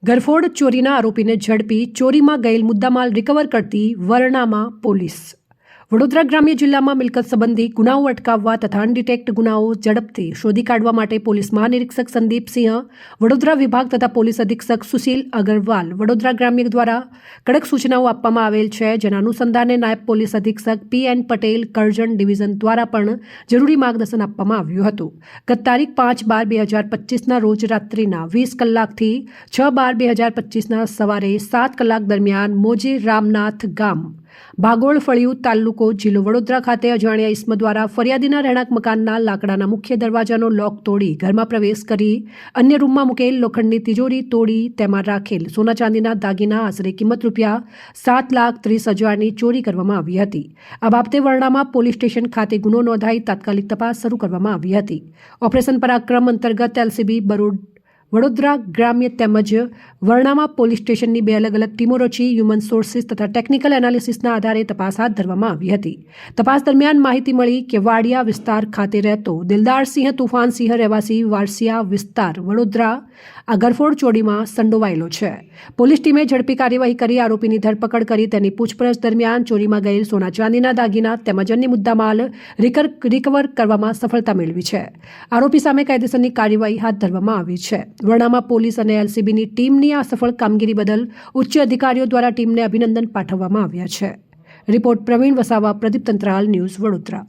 ગરફોડ ચોરીના આરોપીને ઝડપી ચોરીમાં ગયેલ મુદ્દામાલ રિકવર કરતી વરણામાં પોલીસ. વડોદરા ગ્રામ્ય જિલ્લામાં મિલકત સંબંધી ગુનાઓ અટકાવવા તથા અનડિટેક્ટ ગુનાઓ ઝડપથી શોધી કાઢવા માટે પોલીસ મહાનિરીક્ષક સંદીપસિંહ, વડોદરા વિભાગ તથા પોલીસ અધિક્ષક સુશીલ અગ્રવાલ, વડોદરા ગ્રામ્ય દ્વારા કડક સૂચનાઓ આપવામાં આવેલ છે. જેના અનુસંધાને નાયબ પોલીસ અધિક્ષક પી.એન. પટેલ, કરજણ ડિવિઝન દ્વારા પણ જરૂરી માર્ગદર્શન આપવામાં આવ્યું હતું. ગત તારીખ 5/12/2025ના રોજ રાત્રિના 20 કલાકથી 6/12/2025ના સવારે 7 કલાક દરમિયાન મોજે રામનાથ ગામ, ભાગોળ ફળિયું, તાલુકો જિલ્લો વડોદરા ખાતે અજાણ્યા ઇસમ દ્વારા ફરિયાદીના રહેણાંક મકાનના લાકડાના મુખ્ય દરવાજાનો લોક તોડી ઘરમાં પ્રવેશ કરી અન્ય રૂમમાં મૂકેલ લોખંડની તિજોરી તોડી તેમાં રાખેલ સોના ચાંદીના દાગીના આશરે કિંમત ₹7,30,000ની ચોરી કરવામાં આવી હતી. આ બાબતે વરણામાં પોલીસ સ્ટેશન ખાતે ગુનો નોંધાઈ તાત્કાલિક તપાસ શરૂ કરવામાં આવી હતી. ઓપરેશન પરાક્રમ અંતર્ગત એલસીબી વડોદરા ગ્રામ્ય તેમજ વરણામાં પોલીસ સ્ટેશનની 2 અલગ અલગ ટીમો રચી હ્યુમન સોર્સિસ તથા ટેકનિકલ એનાલિસિસના આધારે તપાસ હાથ ધરવામાં આવી હતી. તપાસ દરમિયાન માહિતી મળી કે વાડિયા વિસ્તાર ખાતે રહેતો દિલદારસિંહ તુફાનસિંહ રહેવાસી વારસિયા વિસ્તાર વડોદરા આ ગરફોડ ચોરીમાં સંડોવાયેલો છે. પોલીસ ટીમે ઝડપી કાર્યવાહી કરી આરોપીની ધરપકડ કરી તેની પૂછપરછ દરમિયાન ચોરીમાં ગયેલ સોના ચાંદીના દાગીના તેમજ અન્ય મુદ્દામાલ રિકવર કરવામાં સફળતા મેળવી છે. આરોપી સામે કાયદેસરની કાર્યવાહી હાથ ધરવામાં આવી છે. વરણામાં પોલીસ અને એલસીબીની ટીમની આ સફળ કામગીરી બદલ ઉચ્ચ અધિકારીઓ દ્વારા ટીમને અભિનંદન પાઠવવામાં આવ્યા છે. Report Pravin Vasava, Pradeep Tantral, news Vadodara.